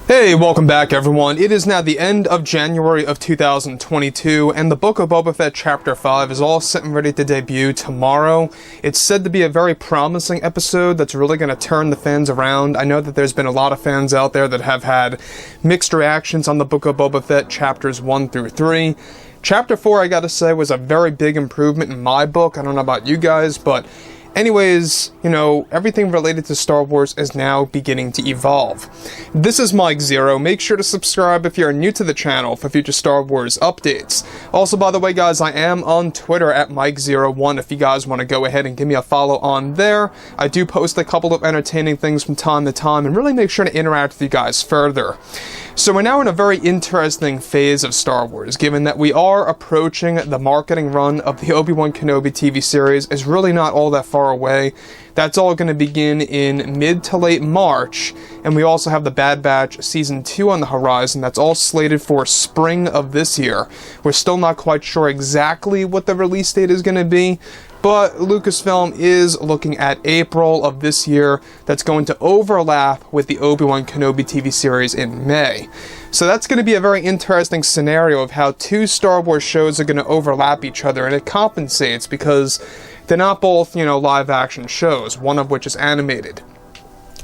Hey, welcome back everyone. It is now the end of January of 2022, and the Book of Boba Fett Chapter 5 is all set and ready to debut tomorrow. It's said to be a very promising episode that's really going to turn the fans around. I know that there's been a lot of fans out there that have had mixed reactions on the Book of Boba Fett Chapters 1 through 3. Chapter 4, I gotta say, was a very big improvement in my book. I don't know about you guys, but anyways, you know, everything related to Star Wars is now beginning to evolve. This is Mike Zero. Make sure to subscribe if you're new to the channel for future Star Wars updates. Also, by the way, guys, I am on Twitter at Mike01 if you guys want to go ahead and give me a follow on there. I do post a couple of entertaining things from time to time and really make sure to interact with you guys further. So we're now in a very interesting phase of Star Wars, given that we are approaching the marketing run of the Obi-Wan Kenobi TV series is really not all that far away. That's all going to begin in mid to late March, and we also have the Bad Batch Season 2 on the horizon. That's all slated for spring of this year. We're still not quite sure exactly what the release date is going to be, but Lucasfilm is looking at April of this year. That's going to overlap with the Obi-Wan Kenobi TV series in May. So that's going to be a very interesting scenario of how two Star Wars shows are going to overlap each other, and it compensates because they're not both, you know, live-action shows, one of which is animated.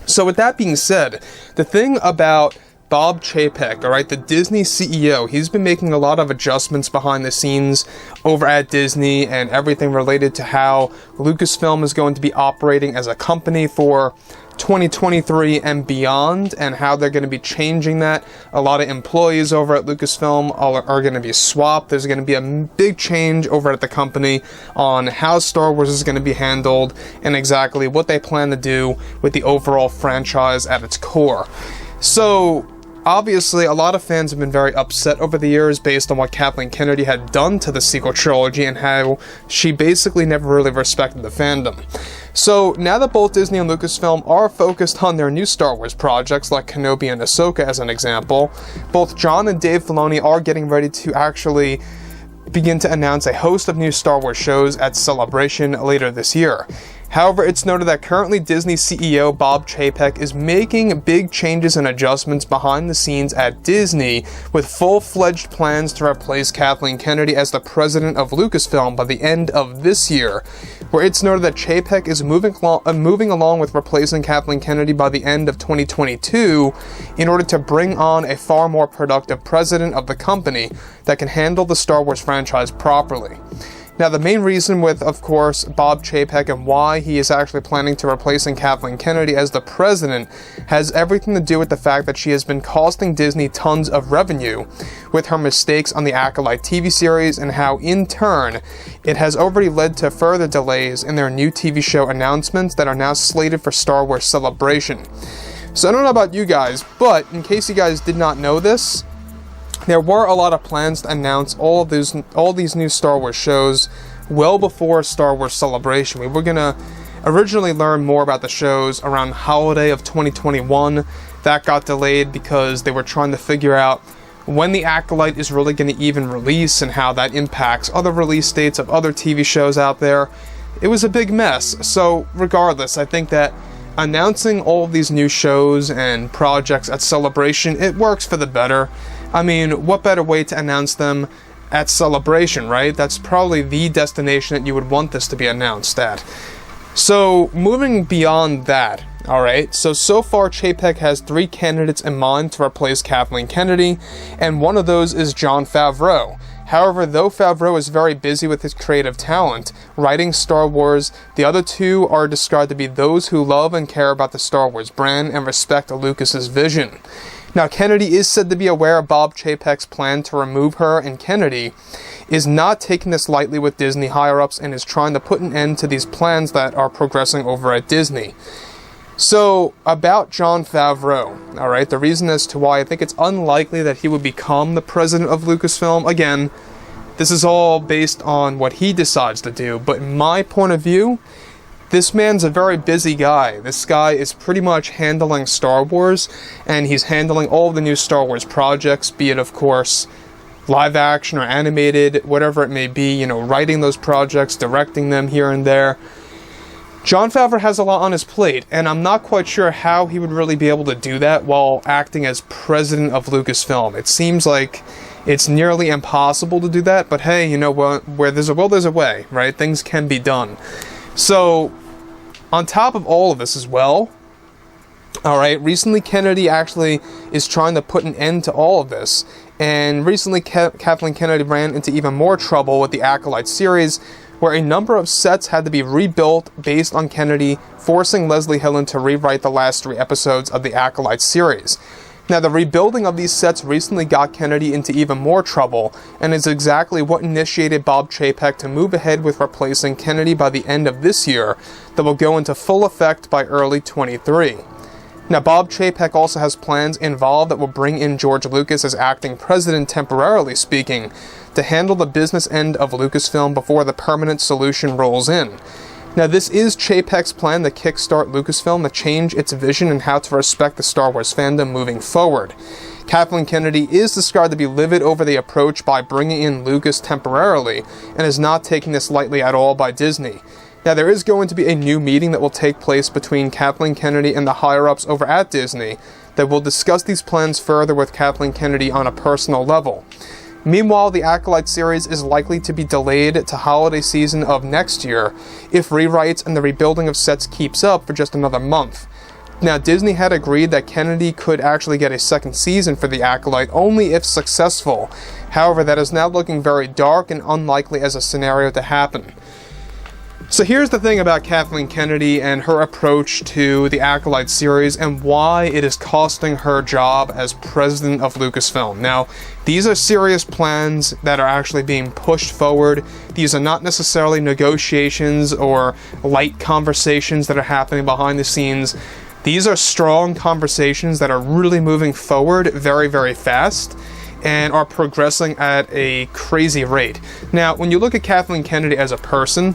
So with that being said, the thing about Bob Chapek, alright, the Disney CEO, he's been making a lot of adjustments behind the scenes over at Disney and everything related to how Lucasfilm is going to be operating as a company for 2023 and beyond, and how they're going to be changing that. A lot of employees over at Lucasfilm are going to be swapped. There's going to be a big change over at the company on how Star Wars is going to be handled and exactly what they plan to do with the overall franchise at its core. So obviously, a lot of fans have been very upset over the years based on what Kathleen Kennedy had done to the sequel trilogy and how she basically never really respected the fandom. So now that both Disney and Lucasfilm are focused on their new Star Wars projects like Kenobi and Ahsoka as an example, both Jon and Dave Filoni are getting ready to actually begin to announce a host of new Star Wars shows at Celebration later this year. However, it's noted that currently Disney CEO Bob Chapek is making big changes and adjustments behind the scenes at Disney, with full-fledged plans to replace Kathleen Kennedy as the president of Lucasfilm by the end of this year, where it's noted that Chapek is moving along with replacing Kathleen Kennedy by the end of 2022 in order to bring on a far more productive president of the company that can handle the Star Wars franchise properly. Now, the main reason with, of course, Bob Chapek and why he is actually planning to replacing Kathleen Kennedy as the president has everything to do with the fact that she has been costing Disney tons of revenue with her mistakes on the Acolyte TV series, and how, in turn, it has already led to further delays in their new TV show announcements that are now slated for Star Wars Celebration. So I don't know about you guys, but in case you guys did not know this, there were a lot of plans to announce all these new Star Wars shows well before Star Wars Celebration. We were going to originally learn more about the shows around holiday of 2021. That got delayed because they were trying to figure out when the Acolyte is really going to even release and how that impacts other release dates of other TV shows out there. It was a big mess. So regardless, I think that announcing all of these new shows and projects at Celebration, it works for the better. I mean, what better way to announce them at Celebration, right? That's probably the destination that you would want this to be announced at. So, moving beyond that, alright, so far Chapek has 3 candidates in mind to replace Kathleen Kennedy, and one of those is Jon Favreau. However, though Favreau is very busy with his creative talent, writing Star Wars, the other 2 are described to be those who love and care about the Star Wars brand and respect Lucas's vision. Now, Kennedy is said to be aware of Bob Chapek's plan to remove her, and Kennedy is not taking this lightly with Disney higher-ups and is trying to put an end to these plans that are progressing over at Disney. So, about Jon Favreau, alright, the reason as to why I think it's unlikely that he would become the president of Lucasfilm, again, this is all based on what he decides to do, but in my point of view, this man's a very busy guy. This guy is pretty much handling Star Wars, and he's handling all the new Star Wars projects, be it, of course, live action or animated, whatever it may be, you know, writing those projects, directing them here and there. Jon Favreau has a lot on his plate, and I'm not quite sure how he would really be able to do that while acting as president of Lucasfilm. It seems like it's nearly impossible to do that, but hey, you know what? Where there's a will, there's a way, right? Things can be done. So, on top of all of this as well, alright, recently Kennedy actually is trying to put an end to all of this, and recently Kathleen Kennedy ran into even more trouble with the Acolyte series, where a number of sets had to be rebuilt based on Kennedy, forcing Leslie Hillen to rewrite the last 3 episodes of the Acolyte series. Now, the rebuilding of these sets recently got Kennedy into even more trouble, and is exactly what initiated Bob Chapek to move ahead with replacing Kennedy by the end of this year, that will go into full effect by early 23. Now, Bob Chapek also has plans involved that will bring in George Lucas as acting president, temporarily speaking, to handle the business end of Lucasfilm before the permanent solution rolls in. Now, this is Chapek's plan to kickstart Lucasfilm to change its vision and how to respect the Star Wars fandom moving forward. Kathleen Kennedy is described to be livid over the approach by bringing in Lucas temporarily, and is not taking this lightly at all by Disney. Now, there is going to be a new meeting that will take place between Kathleen Kennedy and the higher-ups over at Disney that will discuss these plans further with Kathleen Kennedy on a personal level. Meanwhile, the Acolyte series is likely to be delayed to holiday season of next year if rewrites and the rebuilding of sets keeps up for just another month. Now, Disney had agreed that Kennedy could actually get a second season for the Acolyte only if successful. However, that is now looking very dark and unlikely as a scenario to happen. So here's the thing about Kathleen Kennedy and her approach to the Acolyte series and why it is costing her job as president of Lucasfilm. Now, these are serious plans that are actually being pushed forward. These are not necessarily negotiations or light conversations that are happening behind the scenes. These are strong conversations that are really moving forward very, very fast and are progressing at a crazy rate. Now, when you look at Kathleen Kennedy as a person,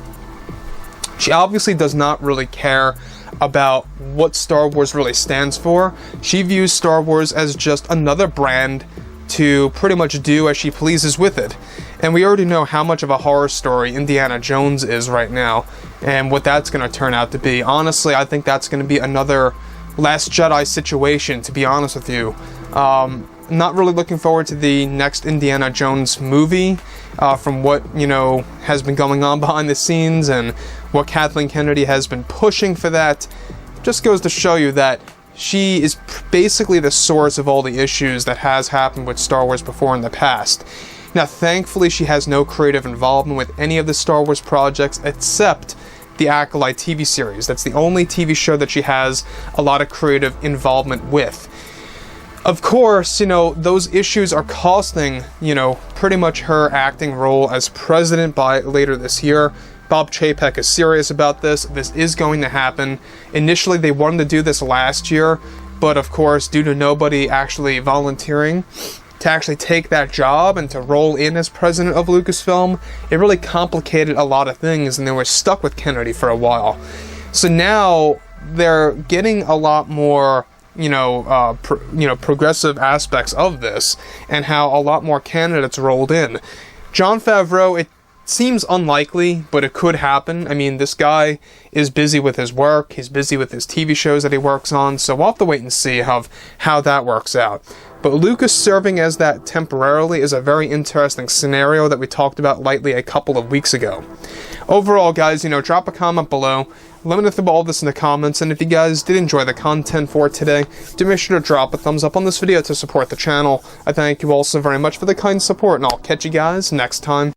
she obviously does not really care about what Star Wars really stands for. She views Star Wars as just another brand to pretty much do as she pleases with it. And we already know how much of a horror story Indiana Jones is right now, and what that's going to turn out to be. Honestly, I think that's going to be another Last Jedi situation, to be honest with you. Not really looking forward to the next Indiana Jones movie, from what, you know, has been going on behind the scenes and what Kathleen Kennedy has been pushing for that. Just goes to show you that she is basically the source of all the issues that has happened with Star Wars before in the past. Now, thankfully, she has no creative involvement with any of the Star Wars projects except the Acolyte TV series. That's the only TV show that she has a lot of creative involvement with. Of course, you know, those issues are costing, you know, pretty much her acting role as president by later this year. Bob Chapek is serious about this. This is going to happen. Initially, they wanted to do this last year, but of course, due to nobody actually volunteering to actually take that job and to roll in as president of Lucasfilm, it really complicated a lot of things, and they were stuck with Kennedy for a while. So now they're getting a lot more progressive aspects of this, and how a lot more candidates rolled in. Jon Favreau, it seems unlikely, but it could happen. I mean, this guy is busy with his work, he's busy with his TV shows that he works on, so we'll have to wait and see how that works out. But Lucas serving as that temporarily is a very interesting scenario that we talked about lightly a couple of weeks ago. Overall, guys, you know, drop a comment below. Let me know about all this in the comments, and if you guys did enjoy the content for today, do make sure to drop a thumbs up on this video to support the channel. I thank you all so very much for the kind support, and I'll catch you guys next time.